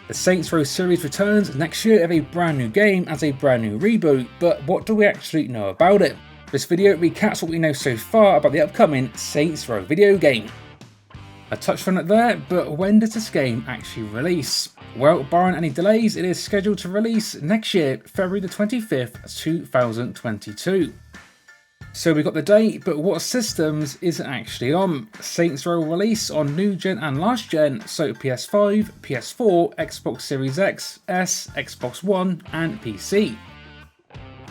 The Saints Row series returns next year with a brand new game as a brand new reboot, but what do we actually know about it? This video recaps what we know so far about the upcoming Saints Row video game. I touched on it there, but when does this game actually release? Well, barring any delays, it is scheduled to release next year, February the 25th, 2022. So we got the date, but what systems is it actually on? Saints Row will release on new gen and last gen, so PS5, PS4, Xbox Series X, S, Xbox One and PC.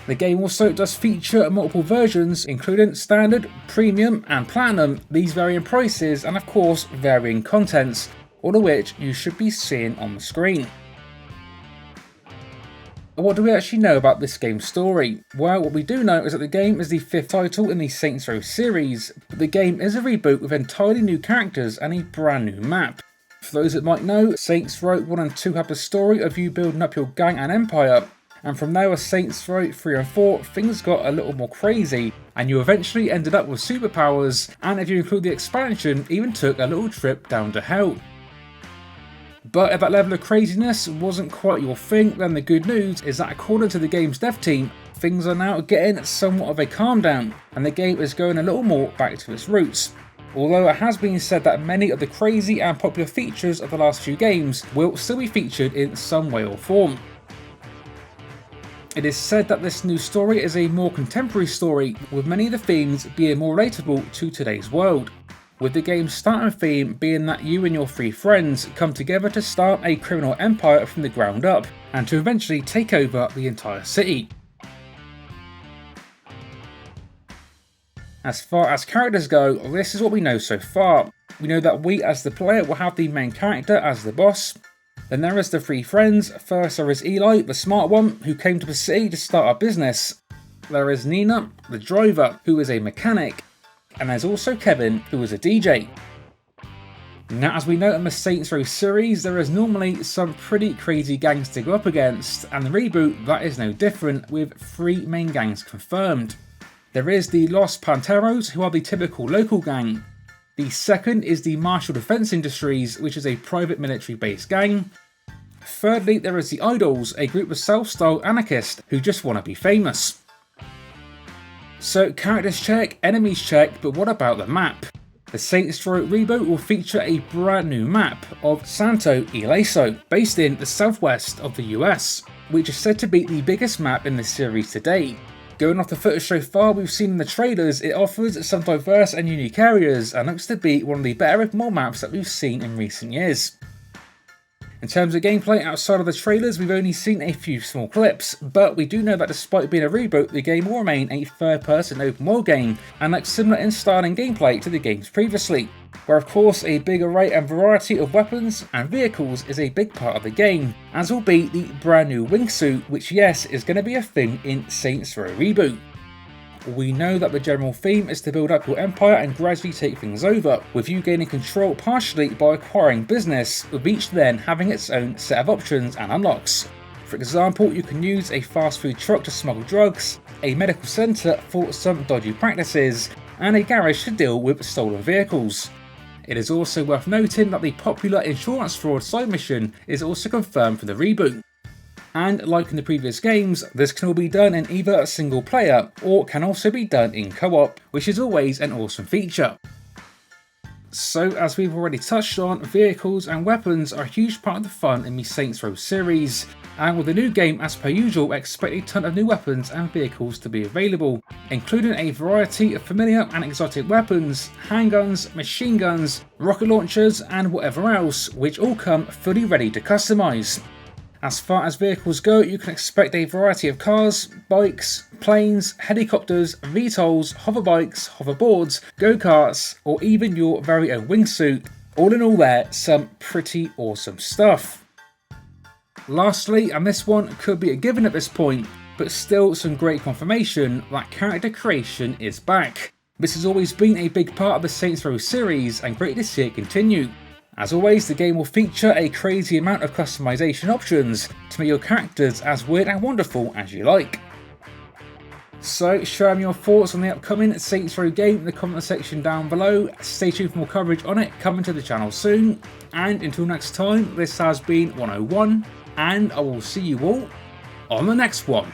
The game also does feature multiple versions, including Standard, Premium and Platinum, these varying prices and of course varying contents, all of which you should be seeing on the screen. What do we actually know about this game's story? Well, what we do know is that the game is the 5th title in the Saints Row series, but the game is a reboot with entirely new characters and a brand new map. For those that might know, Saints Row 1 and 2 have the story of you building up your gang and empire, and from there with Saints Row 3 and 4 things got a little more crazy, and you eventually ended up with superpowers, and if you include the expansion, even took a little trip down to hell. But if that level of craziness wasn't quite your thing, then the good news is that according to the game's dev team, things are now getting somewhat of a calm down, and the game is going a little more back to its roots. Although it has been said that many of the crazy and popular features of the last few games will still be featured in some way or form. It is said that this new story is a more contemporary story, with many of the themes being more relatable to today's world, with the game's starting theme being that you and your 3 friends come together to start a criminal empire from the ground up, and to eventually take over the entire city. As far as characters go, this is what we know so far. We know that we as the player will have the main character as the boss. Then there is the 3 friends. First there is Eli, the smart one, who came to the city to start a business. There is Neenah, the driver, who is a mechanic. And there's also Kevin, who is a DJ. Now, as we know in the Saints Row series, there is normally some pretty crazy gangs to go up against, and the reboot, that is no different, with 3 main gangs confirmed. There is the Los Panteros, who are the typical local gang. The second is the Marshall Defense Industries, which is a private military-based gang. Thirdly, there is the Idols, a group of self-styled anarchists who just want to be famous. So characters check, enemies check, but what about the map? The Saints Row reboot will feature a brand new map of Santo Ileso, based in the southwest of the US, which is said to be the biggest map in the series to date. Going off the footage so far we've seen in the trailers, it offers some diverse and unique areas and looks to be one of the better mall maps that we've seen in recent years. In terms of gameplay, outside of the trailers, we've only seen a few small clips, but we do know that despite being a reboot, the game will remain a third-person open world game, and looks similar in style and gameplay to the games previously, where of course a big array and variety of weapons and vehicles is a big part of the game, as will be the brand new wingsuit, which yes, is going to be a thing in Saints Row Reboot. We know that the general theme is to build up your empire and gradually take things over, with you gaining control partially by acquiring business, with each then having its own set of options and unlocks. For example, you can use a fast food truck to smuggle drugs, a medical centre for some dodgy practices, and a garage to deal with stolen vehicles. It is also worth noting that the popular insurance fraud side mission is also confirmed for the reboot. And like in the previous games, this can all be done in either a single player or can also be done in co-op, which is always an awesome feature. So as we've already touched on, vehicles and weapons are a huge part of the fun in the Saints Row series, and with the new game as per usual, expect a ton of new weapons and vehicles to be available, including a variety of familiar and exotic weapons, handguns, machine guns, rocket launchers and whatever else, which all come fully ready to customise. As far as vehicles go, you can expect a variety of cars, bikes, planes, helicopters, VTOLs, hoverbikes, hoverboards, go-karts, or even your very own wingsuit. All in all there, some pretty awesome stuff. Lastly, and this one could be a given at this point, but still some great confirmation that character creation is back. This has always been a big part of the Saints Row series and great to see it continue. As always, the game will feature a crazy amount of customization options to make your characters as weird and wonderful as you like. So share me your thoughts on the upcoming Saints Row game in the comment section down below. Stay tuned for more coverage on it coming to the channel soon. And until next time, this has been 101, and I will see you all on the next one.